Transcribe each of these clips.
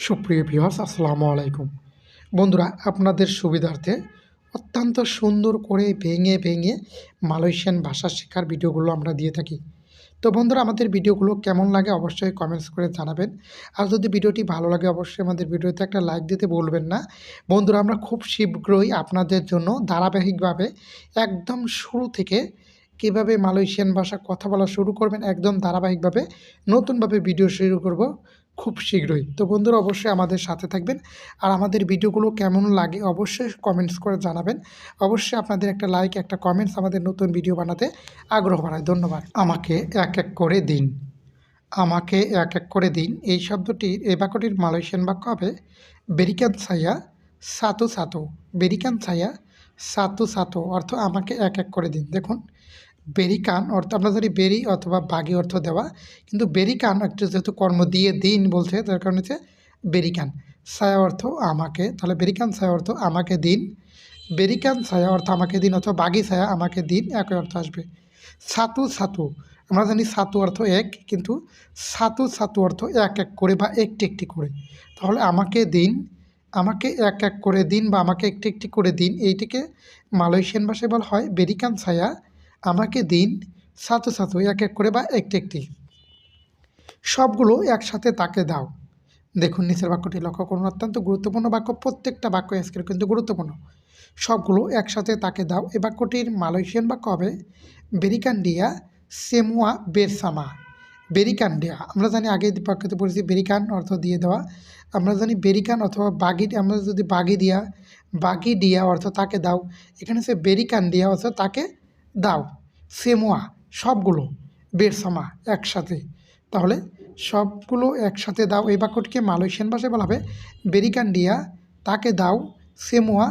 সুপ্রিয় ভিউয়ার্স আসসালামু আলাইকুম। বন্ধুরা, আপনাদের সুবিধার্থে অত্যন্ত সুন্দর করে ভেঙে ভেঙে মালয়েশিয়ান ভাষা শেখার ভিডিওগুলো আমরা দিয়ে থাকি। তো বন্ধুরা, আমাদের ভিডিওগুলো কেমন লাগে অবশ্যই কমেন্টস করে জানাবেন। আর যদি ভিডিওটি ভালো লাগে অবশ্যই আমাদের ভিডিওতে একটা লাইক দিতে ভুলবেন না। বন্ধুরা, আমরা খুব শীঘ্রই আপনাদের জন্য ধারাবাহিকভাবে একদম শুরু থেকে কীভাবে মালয়েশিয়ান ভাষা কথা বলা শুরু করবেন একদম ধারাবাহিকভাবে নতুনভাবে ভিডিও শুরু করব খুব শীঘ্রই। তো বন্ধুরা, অবশ্যই আমাদের সাথে থাকবেন। আর আমাদের ভিডিওগুলো কেমন লাগে অবশ্যই কমেন্টস করে জানাবেন। অবশ্যই আপনাদের একটা লাইক একটা কমেন্টস আমাদের নতুন ভিডিও বানাতে আগ্রহ বাড়ায়। ধন্যবাদ। আমাকে এক এক করে দিন। আমাকে এক এক করে দিন এই শব্দটির এই বাক্যটির মালয়েশিয়ান বাক্য হবে বেরিকান ছায়া সাতু সাতু। বেরিকান ছায়া সাতু সাতু অর্থ আমাকে এক এক করে দিন। দেখুন, বেরিকান অর্থ আমরা জানি বেরি অথবা বাগি অর্থ দেওয়া, কিন্তু বেরিকান একটু যেহেতু কর্ম দিয়ে দিন বলছে তার কারণে হচ্ছে বেরিকান। ছায়া অর্থ আমাকে, তাহলে বেরিকান ছায়া অর্থ আমাকে দিন। বেরিকান ছায়া অর্থ আমাকে দিন অথবা বাগি ছায়া আমাকে দিন, একই অর্থ আসবে। ছাতু ছাতু আমরা জানি ছাতু অর্থ এক, কিন্তু ছাতু ছাতু অর্থ এক এক করে বা একটি একটি করে। তাহলে আমাকে দিন, আমাকে এক এক করে দিন বা আমাকে একটি একটি করে দিন, এইটিকে মালয়েশিয়ান ভাষায় বলা হয় বেরিকান ছায়া আমাকে দিন ছাতু ছাতু এক এক করে বা একটি একটি। সবগুলো একসাথে তাকে দাও। দেখুন নিচের বাক্যটি লক্ষ্য করুন, অত্যন্ত গুরুত্বপূর্ণ বাক্য। প্রত্যেকটা বাক্য আজকের কিন্তু গুরুত্বপূর্ণ। সবগুলো একসাথে তাকে দাও এ বাক্যটির মালয়েশিয়ান বাক্য হবে বেরিকান্ডিয়া সেমুয়া বেরসামা। বেরিকান্ডিয়া আমরা জানি আগে বাক্যতে পড়েছি বেরিকান অর্থ দিয়ে দেওয়া। আমরা জানি বেরিকান অথবা বাগি, আমরা যদি বাগি দিয়া অর্থ তাকে দাও, এখানে হচ্ছে বেরিকান্ডিয়া অর্থ তাকে দাও। সেমুয়া সবগুলো, বেরসামা একসাথে। তাহলে সবগুলো একসাথে দাও এই বাক্যটিকে মালয়েশিয়ান ভাষায় বলা হবে বেরিকান্ডিয়া তাকে দাও সেমুয়া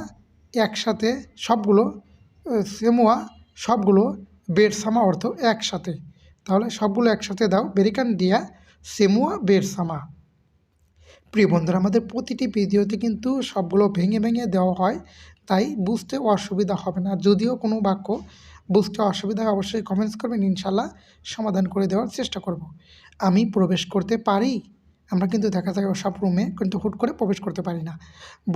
একসাথে সবগুলো। সেমুয়া সবগুলো, বেরসামা অর্থ একসাথে। তাহলে সবগুলো একসাথে দাও বেরিকান্ডিয়া সেমুয়া বেরসামা। প্রিয় বন্ধুরা, আমাদের প্রতিটি ভিডিওতে কিন্তু সবগুলো ভেঙে ভেঙে দেওয়া হয়, তাই বুঝতে অসুবিধা হবে না। যদিও কোনো বাক্য বুঝতে অসুবিধা হয় অবশ্যই কমেন্টস করবেন, ইনশাল্লাহ সমাধান করে দেওয়ার চেষ্টা করব। আমি প্রবেশ করতে পারি। আমরা কিন্তু দেখা যায় সব রুমে কিন্তু হুট করে প্রবেশ করতে পারি না।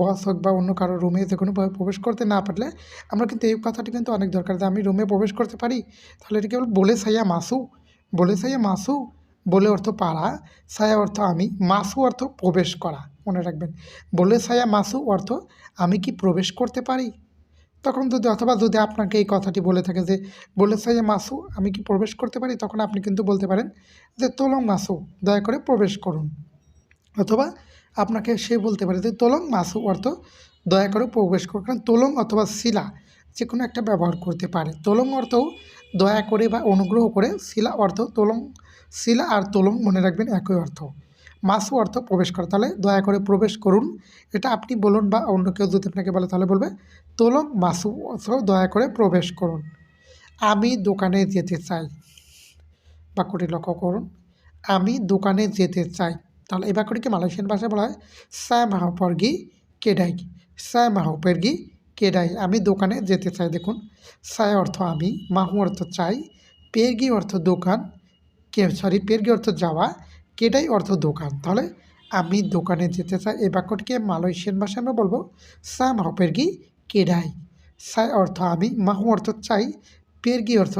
বস হোক বা অন্য কারো রুমে যে কোনোভাবে প্রবেশ করতে না পারলে আমরা কিন্তু এই কথাটি কিন্তু অনেক দরকার যে আমি রুমে প্রবেশ করতে পারি। তাহলে এটি কেবল বলে সাইয়া মাসু। বলে সাইয়া মাসু, বলে অর্থ পারা, সায়া অর্থ আমি, মাসু অর্থ প্রবেশ করা। মনে রাখবেন, বলে সায়া মাসু অর্থ আমি কি প্রবেশ করতে পারি। তখন যদি অথবা যদি আপনাকে এই কথাটি বলে থাকে যে বলে সাইয়া মাসু আমি কি প্রবেশ করতে পারি, তখন আপনি কিন্তু বলতে পারেন যে তোলং মাসু দয়া করে প্রবেশ করুন। অথবা আপনাকে সে বলতে পারে যে তোলং মাসু অর্থ দয়া করে প্রবেশ করুন। কারণ তোলং অথবা শিলা যে কোনো একটা ব্যবহার করতে পারে। তোলং অর্থও দয়া করে বা অনুগ্রহ করে, শিলা অর্থ তোলং, শিলা আর তোলং মনে রাখবেন একই অর্থ। মাসু অর্থ প্রবেশ করা। তাহলে দয়া করে প্রবেশ করুন এটা আপনি বলুন, বা অন্য কেউ যদি আপনাকে বলে তাহলে বলবে তোলং মাসু অর্থ দয়া করে প্রবেশ করুন। আমি দোকানে যেতে চাই বাক্যটি লক্ষ্য করুন, আমি দোকানে যেতে চাই। তাহলে এই বাক্যটিকে মালয়েশিয়ান ভাষায় বলা হয় সায় মাহো পরগি কেডাই। সায় মাহো পেরগি কেডাই, আমি দোকানে যেতে চাই। দেখুন, সায় অর্থ আমি, মাহু অর্থ চাই, পেরগি অর্থ দোকান, পেরগি অর্থ যাওয়া, কেডাই অর্থ দোকান। তাহলে আমি দোকানে যেতে চাই এই বাক্যটিকে মালয়েশিয়ান ভাষায় আমরা বলবো সায় মাহো পেরগি কেডাই। সায় অর্থ আমি, মাহু অর্থ চাই, পেরগি অর্থ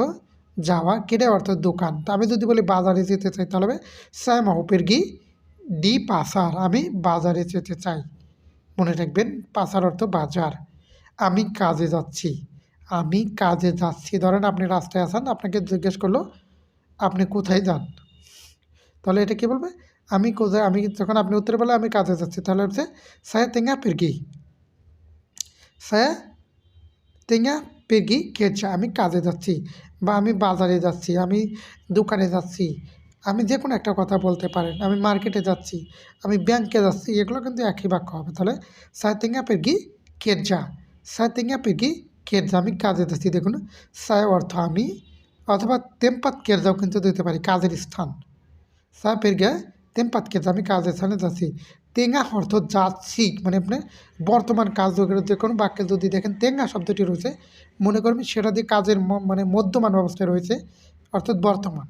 যাওয়া, কেডাই অর্থ দোকান। তা আমি যদি বলি বাজারে যেতে চাই তাহলে হবে সায় মাহো পেরগি ডি পাসার, আমি বাজারে যেতে চাই। মনে রাখবেন পাসার অর্থ বাজার। আমি কাজে যাচ্ছি, আমি কাজে যাচ্ছি। ধরেন আপনি রাস্তায় আছেন, আপনাকে জিজ্ঞেস করলো আপনি কোথায় যান, তাহলে এটা কী বলবে আমি কোথায়, আমি যখন আপনি উত্তরে বলে আমি কাজে যাচ্ছি তাহলে হচ্ছে সায়া তেঙ্গা পেরগি, সায়া তেঙ্গা পেরগি কেচা, আমি কাজে যাচ্ছি বা আমি বাজারে যাচ্ছি, আমি দোকানে যাচ্ছি, আমি যে কোনো একটা কথা বলতে পারেন। আমি মার্কেটে যাচ্ছি, আমি ব্যাংকে যাচ্ছি, এগুলো কিন্তু একই বাক্য হবে। তাহলে সায়া তেঙ্গা পেরগি কেটজা, সায়া তেঙ্গা পেরগি কেটজা, আমি কাজে যাচ্ছি। দেখুন, সায়া অর্থ আমি অথবা তেমপাত কেটজাও কিন্তু দিতে পারি, কাজের স্থান। সায়া পেরগে তেমপাত কেটজা, আমি কাজের স্থানে যাচ্ছি। তেঙ্গা অর্থ যাচ্ছি, মানে আপনি বর্তমান কাজ যে কোনো বাক্যে যদি দেখেন তেঙ্গা শব্দটি রয়েছে মনে করবেন সেটা দিয়ে কাজের মানে মধ্যমান অবস্থায় রয়েছে, অর্থাৎ বর্তমান।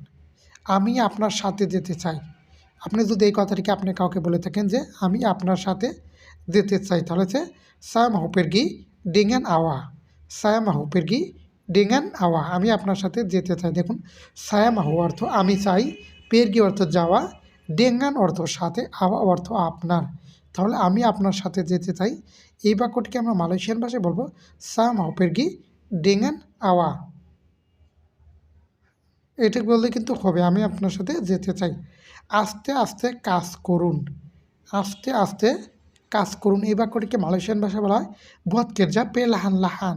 আমি আপনার সাথে যেতে চাই, আপনি যদি এই কথাটিকে আপনি কাউকে বলে থাকেন যে আমি আপনার সাথে যেতে চাই, তাহলে হচ্ছে saya mau pergi dengan awak, saya mau pergi dengan awak, আমি আপনার সাথে যেতে চাই। দেখুন saya mau অর্থ আমি চাই, pergi অর্থ যাওয়া, dengan অর্থ সাথে, awak অর্থ আপনার। তাহলে আমি আপনার সাথে যেতে চাই, এই বাক্যটিকে আমরা মালয়েশিয়ান ভাষায় বলবো saya mau pergi dengan awak। এটা বললে কিন্তু হবে, আমি আপনার সাথে যেতে চাই। আস্তে আস্তে কাজ করুন, আস্তে আস্তে কাজ করুন, এই বাক্যটিকে মালয়েশিয়ান ভাষায় বলা হয় buat kerja perlahan-lahan,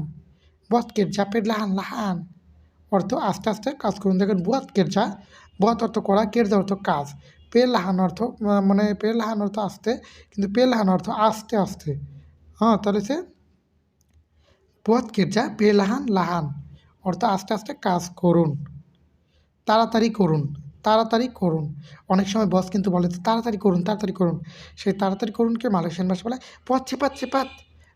buat kerja perlahan-lahan, অর্থ আস্তে আস্তে কাজ করুন। দেখেন buat kerja, buat অর্থ করা, kerja অর্থ কাজ, perlahan অর্থ মানে perlahan অর্থ আস্তে, কিন্তু perlahan অর্থ আস্তে আস্তে। হ্যাঁ, তাহলে সে buat kerja perlahan-lahan অর্থ আস্তে আস্তে কাজ করুন, তাড়াতাড়ি করুন, তাড়াতাড়ি করুন। অনেক সময় বস কিন্তু বলে তাড়াতাড়ি করুন, তাড়াতাড়ি করুন। সেই তাড়াতাড়ি করুনকে মালয়েশিয়ান ভাষা বলে পথ চেপাত চেপাত,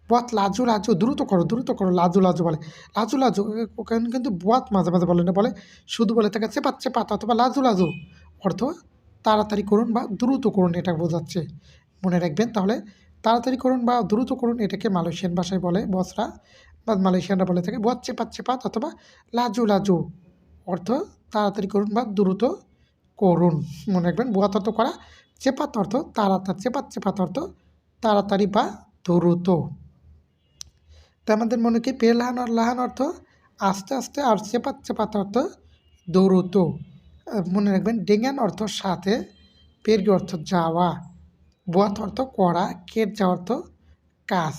পথ লাজু লাজু, দ্রুত করো দ্রুত করো, লাজু লাজু বলে, লাজু লাজু। ওখানে কিন্তু পথ মাঝে মাঝে বলে না, বলে শুধু বলে থাকে চেপাত চেপাত অথবা লাজু লাজু, অর্থ তাড়াতাড়ি করুন বা দ্রুত করুন, এটা বোঝাচ্ছে। মনে রাখবেন তাহলে তাড়াতাড়ি করুন বা দ্রুত করুন, এটাকে মালয়েশিয়ান ভাষায় বলে বসরা বা মালয়েশিয়ানরা বলে থাকে পথ চেপাত চেপাত অথবা লাজু লাজু, অর্থ তাড়াতাড়ি করুন বা দ্রুত করুন। মনে রাখবেন বুয়াত অর্থ করা, চেপাত অর্থ তাড়াতাড়ি, চেপাত চেপাত অর্থ তাড়াতাড়ি বা দ্রুত। তো আমাদের মনে কি পেলাহান আর লাহান অর্থ আস্তে আস্তে, আর চেপাত চেপাত অর্থ দ্রুত। মনে রাখবেন ডেঙ্গান অর্থ সাথে, পেরগি অর্থ যাওয়া, বুয়াত অর্থ করা, কেট যাওয়া অর্থ কাজ।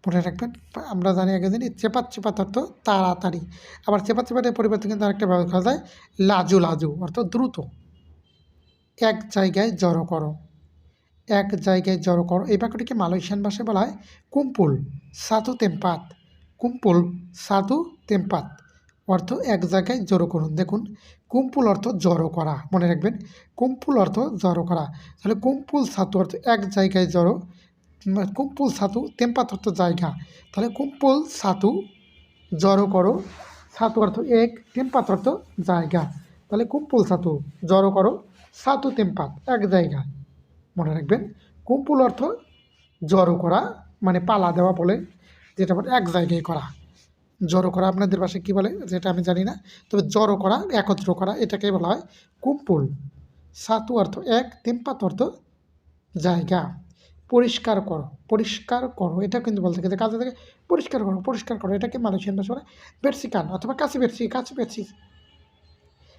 মনে রাখবেন আমরা জানি আগে জানি চেপাত চেপাত অর্থ তাড়াতাড়ি, আবার চেপাত চেপাতের পরিবর্তে কিন্তু আরেকটা ব্যবহার করা যায় লাজু লাজু অর্থ দ্রুত। এক জায়গায় জড়ো করো, এক জায়গায় জড়ো করো, এই বাক্যটিকে মালয়েশিয়ান ভাষায় বলা হয় কুম্পুল সাতু তেম্পাত, কুম্পুল সাতু তেম্পাত, অর্থ এক জায়গায় জড়ো করুন। দেখুন কুম্পুল অর্থ জড়ো করা, মনে রাখবেন কুম্পুল অর্থ জড়ো করা, তাহলে কুম্পুল সাতু অর্থ এক জায়গায় জড়ো, কুম্পুল সাতু তেম্পাত অর্থ জায়গা, তাহলে কুম্পুল সাতু জড়ো করো, সাতু অর্থ এক, তেম্পাত অর্থ জায়গা, তাহলে কুম্পুল সাতু জড়ো করো, সাতু তেম্পাত এক জায়গায়। মনে রাখবেন কুম্পুল অর্থ জড়ো করা, মানে পালা দেওয়া বলে, যেটা বলে এক জায়গায় করা। জড়ো করা আপনাদের ভাষায় কী বলে যেটা আমি জানি না, তবে জড়ো করা একত্র করা এটাকে বলা হয় কুম্পুল। সাতু অর্থ এক, তেম্পাত অর্থ জায়গা। পরিষ্কার করো, পরিষ্কার করো, এটা কিন্তু বলতে গেলে কাজে থেকে পরিষ্কার করো, পরিষ্কার করো, এটাকে মালয়েশিয়ান ভাষা বলে বেরসিকান অথবা কাশি বেরসি, কাশি বেরসি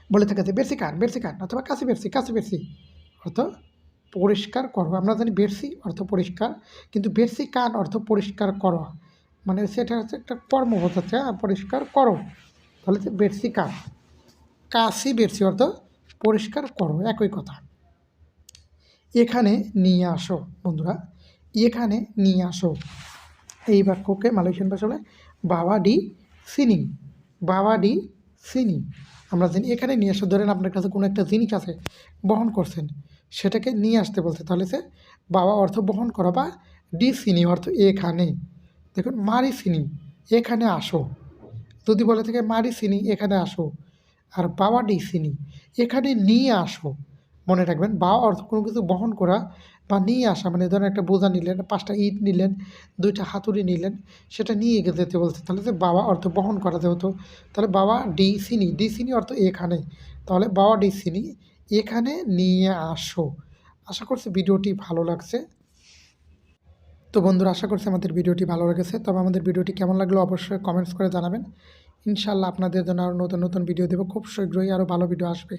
বলে থাকে যে বেরসিকান, বেরসিকান অথবা কাশি বেরসি, কাশি বেরসি, অর্থ পরিষ্কার করো। আমরা জানি বেরসি অর্থ পরিষ্কার, কিন্তু বেরসিকান অর্থ পরিষ্কার করো, মানে সেটা হচ্ছে একটা কর্ম বোঝাচ্ছে, পরিষ্কার করো, তাহলে হচ্ছে বেরসিকান। কাশি বেরসি অর্থ পরিষ্কার করো, একই কথা। এখানে নিয়ে আসো বন্ধুরা, এখানে নিয়ে আসো, এই বাক্যকে মালয়েশিয়ান ভাষা বলে বাবা ডি সিনি, বাবা ডি সিনি। আমরা জানি এখানে নিয়ে আসো, ধরেন আপনার কাছে কোনো একটা জিনিস আছে বহন করছেন, সেটাকে নিয়ে আসতে বলছে, তাহলে সে বাবা অর্থ বহন করা বা ডি সিনি অর্থ এখানে। দেখুন মারি সিনি এখানে আসো, যদি বলে থাকে মারি সিনি এখানে আসো, আর বাবা ডি সিনি এখানে নিয়ে আসো। মনে রাখবেন বাবা অর্থ কোনো কিছু বহন করা বা নিয়ে আসা, মানে ধরেন একটা বোঝা নিলেন, 5টা ইট নিলেন, 2টা হাতুড়ি নিলেন, সেটা নিয়ে যেতে বলছে, তাহলে যে বাবা অর্থ বহন করা যেহেতু, তাহলে বাবা ডি সিনি, ডি সিনি অর্থ এখানে, তাহলে বাবা ডি সিনি এখানে নিয়ে আসো। আশা করছি ভিডিওটি ভালো লাগছে। তো বন্ধুরা আশা করছি আমাদের ভিডিওটি ভালো লেগেছে, তবে আমাদের ভিডিওটি কেমন লাগলো অবশ্যই কমেন্টস করে জানাবেন। ইনশাআল্লাহ আপনাদের জন্য আরও নতুন নতুন ভিডিও দেবো, খুব শীঘ্রই আরও ভালো ভিডিও আসবে।